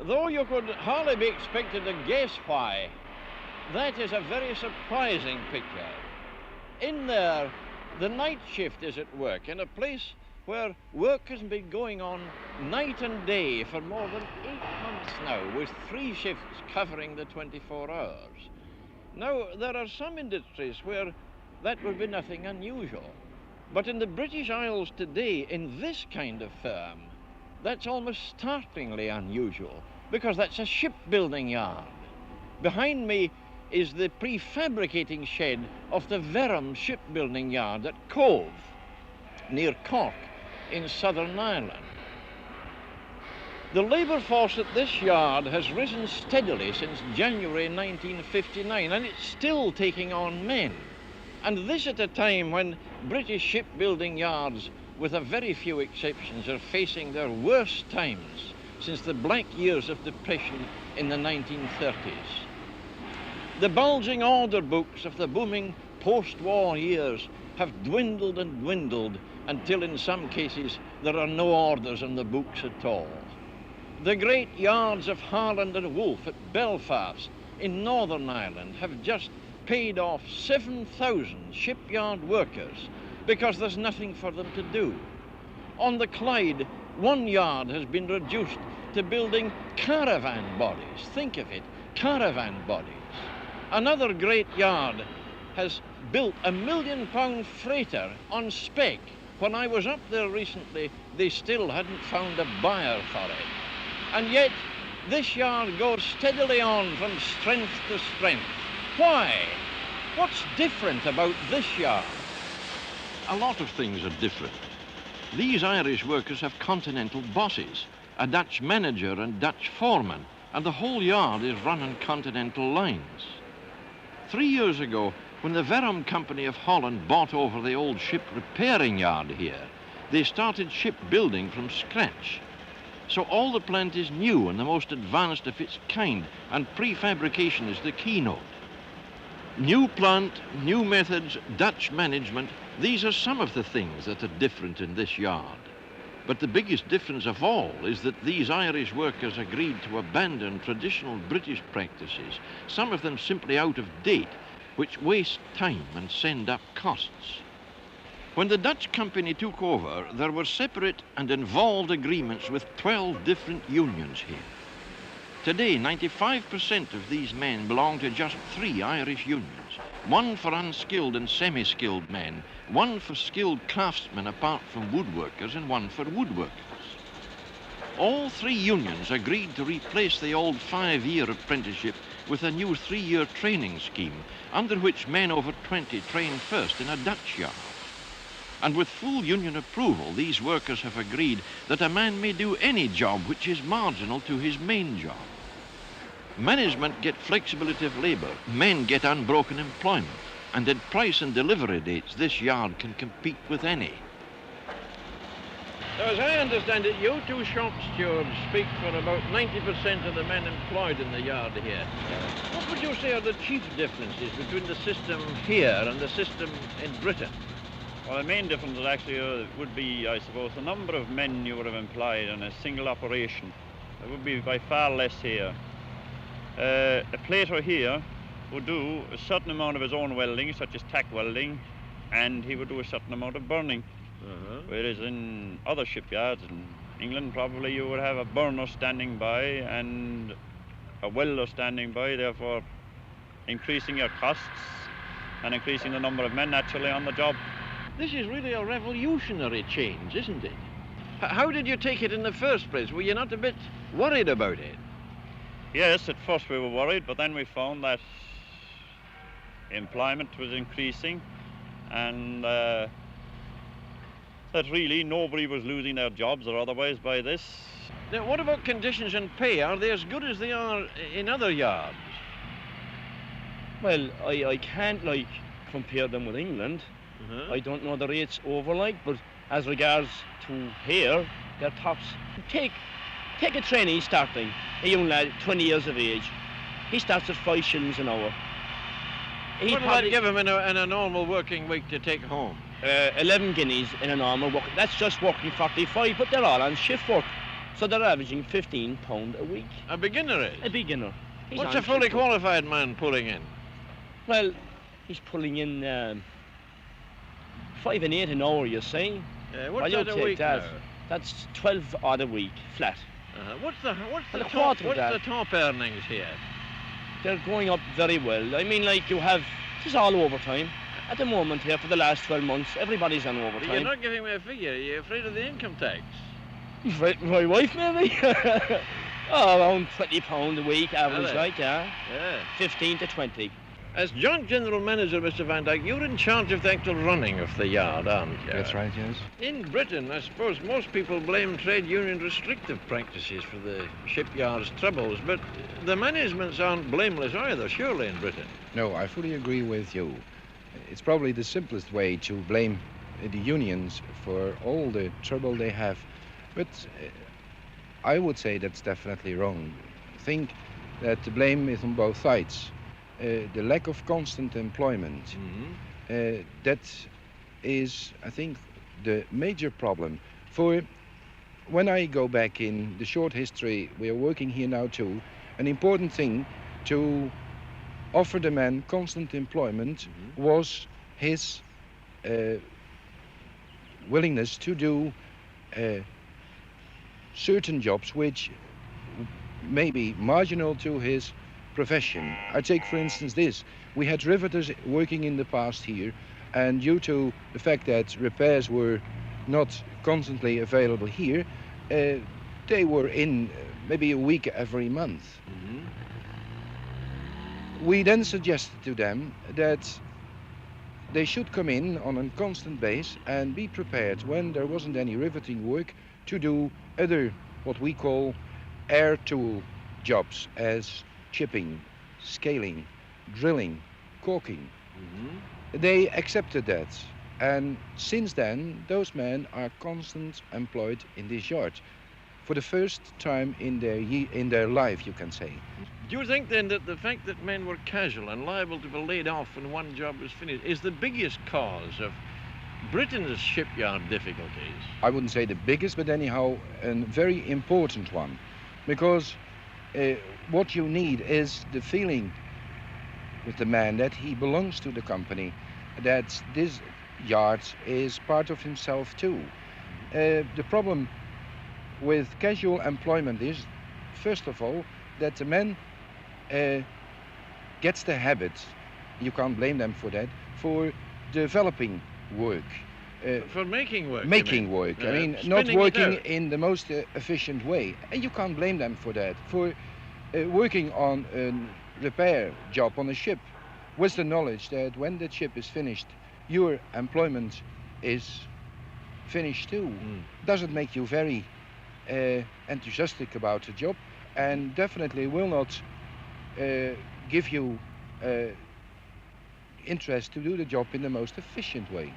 though you could hardly be expected to guess why, that is a very surprising picture. In there, the night shift is at work in a place where work has been going on night and day for more than 8 months now, with 3 shifts covering the 24 hours. Now, there are some industries where that would be nothing unusual. But in the British Isles today, in this kind of firm, that's almost startlingly unusual, because that's a shipbuilding yard. Behind me is the prefabricating shed of the Verolme shipbuilding yard at Cove, near Cork, in Southern Ireland. The labour force at this yard has risen steadily since January 1959, and it's still taking on men. And this at a time when British shipbuilding yards, with a very few exceptions, are facing their worst times since the black years of depression in the 1930s. The bulging order books of the booming post-war years have dwindled and dwindled until in some cases there are no orders on the books at all. The great yards of Harland and Wolff at Belfast in Northern Ireland have just paid off 7,000 shipyard workers because there's nothing for them to do. On the Clyde, one yard has been reduced to building caravan bodies. Think of it, caravan bodies. Another great yard has built a £1 million freighter on spec. When I was up there recently, they still hadn't found a buyer for it. And yet, this yard goes steadily on from strength to strength. Why? What's different about this yard? A lot of things are different. These Irish workers have continental bosses, a Dutch manager and Dutch foreman, and the whole yard is run on continental lines. 3 years ago, when the Verolme Company of Holland bought over the old ship repairing yard here, they started shipbuilding from scratch. So all the plant is new and the most advanced of its kind, and prefabrication is the keynote. New plant, new methods, Dutch management, these are some of the things that are different in this yard. But the biggest difference of all is that these Irish workers agreed to abandon traditional British practices, some of them simply out of date, which waste time and send up costs. When the Dutch company took over, there were separate and involved agreements with 12 different unions here. Today, 95% of these men belong to just 3 Irish unions, one for unskilled and semi-skilled men, one for skilled craftsmen apart from woodworkers, and one for woodworkers. All 3 unions agreed to replace the old 5-year apprenticeship with a new 3-year training scheme, under which men over 20 train first in a Dutch yard. And with full union approval, these workers have agreed that a man may do any job which is marginal to his main job. Management get flexibility of labour, men get unbroken employment, and at price and delivery dates, this yard can compete with any. So as I understand it, you 2 shop stewards speak for about 90% of the men employed in the yard here. What would you say are the chief differences between the system here and the system in Britain? Well, the main difference actually would be, I suppose, the number of men you would have employed in a single operation. It would be by far less here. A plater here would do a certain amount of his own welding, such as tack welding, and he would do a certain amount of burning. Whereas in other shipyards in England, probably you would have a burner standing by and a welder standing by, therefore increasing your costs and increasing the number of men naturally on the job. This is really a revolutionary change, isn't it? How did you take it in the first place? Were you not a bit worried about it? Yes, at first we were worried, but then we found that employment was increasing and that really nobody was losing their jobs or otherwise by this. Now, what about conditions and pay? Are they as good as they are in other yards? Well, I can't, compare them with England. I don't know the rates over, but as regards to here, they're tops. Take a trainee starting, a young lad, 20 years of age. He starts at 5 shillings an hour. What will that give him in a normal working week to take home? 11 guineas in a normal work. That's just working 45, but they're all on shift work. So they're averaging £15 a week. A beginner is? A beginner. He's What's on a fully cheaper. qualified man pulling in? Well, he's pulling in 5 and 8 an hour, you see. What's Well, you that a take week that. now? That's 12 odd a week, flat. What's Well, the a top, quarter of what's that. the top earnings here? They're going up very well. I mean, like you have, it's all overtime. At the moment here, for the last 12 months, everybody's on You're overtime. not giving me a figure. You're afraid of the income tax. My wife, maybe? Oh, around £20 a week, average, Are they? like, yeah. Yeah. 15 to 20. As Joint General Manager, Mr. Van Dyke, you're in charge of the actual running of the yard, aren't you? That's right, yes. In Britain, I suppose most people blame trade union restrictive practices for the shipyard's troubles, but the managements aren't blameless either, surely, in Britain. No, I fully agree with you. It's probably the simplest way to blame the unions for all the trouble they have. But I would say that's definitely wrong. I think that the blame is on both sides. The lack of constant employment, that is, I think, the major problem. For when I go back in the short history, we are working here now too, an important thing to offer the man constant employment was his willingness to do certain jobs which may be marginal to his profession. I take, for instance, this. We had riveters working in the past here, and due to the fact that repairs were not constantly available here, they were in maybe a week every month. We then suggested to them that they should come in on a constant base and be prepared when there wasn't any riveting work to do other, what we call air tool jobs, as chipping, scaling, drilling, caulking. They accepted that, and since then those men are constant employed in this yard for the first time in their life, you can say. Do you think then that the fact that men were casual and liable to be laid off when one job was finished is the biggest cause of Britain's shipyard difficulties? I wouldn't say the biggest, but anyhow a very important one, because what you need is the feeling with the man that he belongs to the company, that this yard is part of himself too. The problem with casual employment is, first of all, that the man gets the habit, you can't blame them for that, for developing work. For making work? Making work. I mean, not spinning it working out. in the most efficient way. And you can't blame them for that. For working on a repair job on a ship with the knowledge that when that ship is finished, your employment is finished too. Doesn't make you very enthusiastic about the job, and definitely will not give you interest to do the job in the most efficient way.